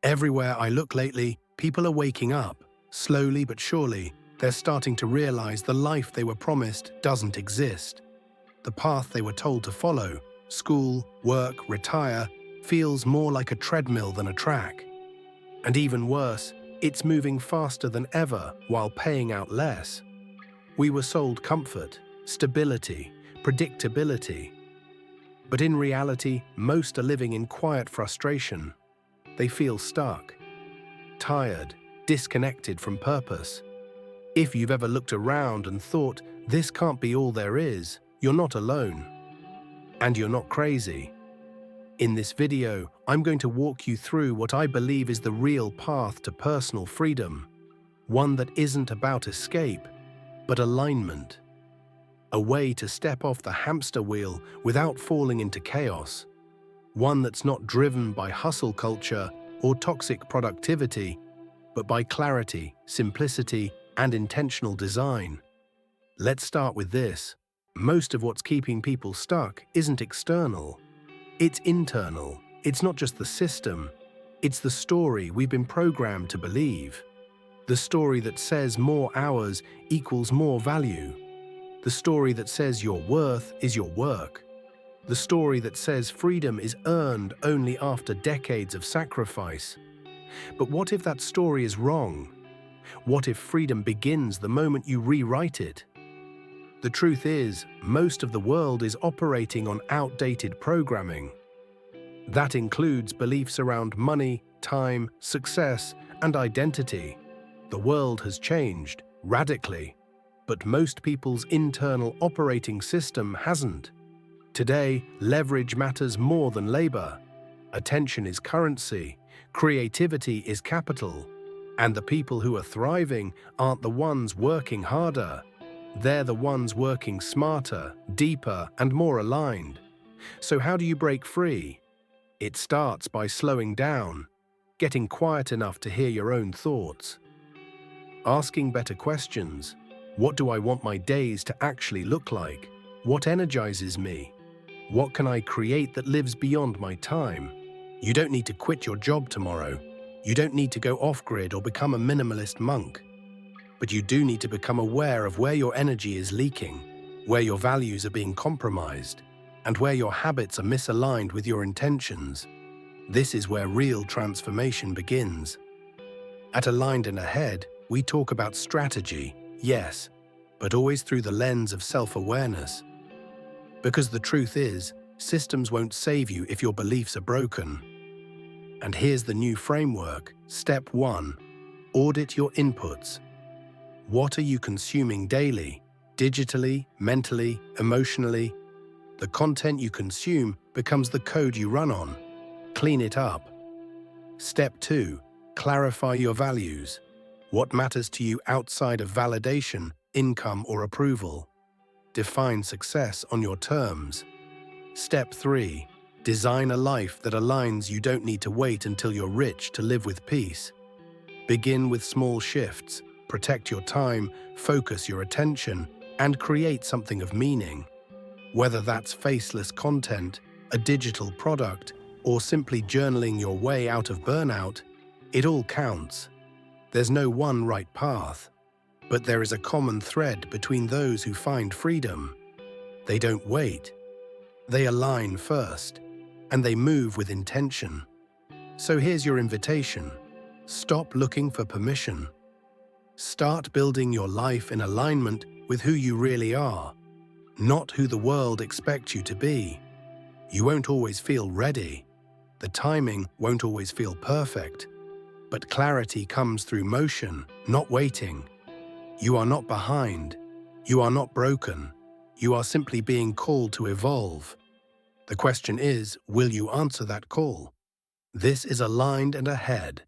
Everywhere I look lately, people are waking up. Slowly but surely, they're starting to realize the life they were promised doesn't exist. The path they were told to follow, school, work, retire, feels more like a treadmill than a track. And even worse, it's moving faster than ever while paying out less. We were sold comfort, stability, predictability. But in reality, most are living in quiet frustration. They feel stuck, tired, disconnected from purpose. If you've ever looked around and thought, this can't be all there is, you're not alone. And you're not crazy. In this video, I'm going to walk you through what I believe is the real path to personal freedom. One that isn't about escape, but alignment. A way to step off the hamster wheel without falling into chaos. One that's not driven by hustle culture or toxic productivity, but by clarity, simplicity, and intentional design. Let's start with this. Most of what's keeping people stuck isn't external. It's internal. It's not just the system. It's the story we've been programmed to believe. The story that says more hours equals more value. The story that says your worth is your work. The story that says freedom is earned only after decades of sacrifice. But what if that story is wrong? What if freedom begins the moment you rewrite it? The truth is, most of the world is operating on outdated programming. That includes beliefs around money, time, success, and identity. The world has changed, radically, but most people's internal operating system hasn't. Today, leverage matters more than labor. Attention is currency, creativity is capital, and the people who are thriving aren't the ones working harder. They're the ones working smarter, deeper, and more aligned. So how do you break free? It starts by slowing down, getting quiet enough to hear your own thoughts. Asking better questions. What do I want my days to actually look like? What energizes me? What can I create that lives beyond my time? You don't need to quit your job tomorrow. You don't need to go off-grid or become a minimalist monk. But you do need to become aware of where your energy is leaking, where your values are being compromised, and where your habits are misaligned with your intentions. This is where real transformation begins. At Aligned and Ahead, we talk about strategy, yes, but always through the lens of self-awareness. Because the truth is, systems won't save you if your beliefs are broken. And here's the new framework. Step 1. Audit your inputs. What are you consuming daily? Digitally, mentally, emotionally? The content you consume becomes the code you run on. Clean it up. Step 2. Clarify your values. What matters to you outside of validation, income, or approval? Define success on your terms. Step 3. Design a life that aligns. You don't need to wait until you're rich to live with peace. Begin with small shifts. Protect your time, focus your attention, and create something of meaning. Whether that's faceless content, a digital product, or simply journaling your way out of burnout, it all counts. There's no one right path, but there is a common thread between those who find freedom. They don't wait. They align first, and they move with intention. So here's your invitation. Stop looking for permission. Start building your life in alignment with who you really are, not who the world expects you to be. You won't always feel ready. The timing won't always feel perfect. But clarity comes through motion, not waiting. You are not behind. You are not broken. You are simply being called to evolve. The question is, will you answer that call? This is Aligned and Ahead.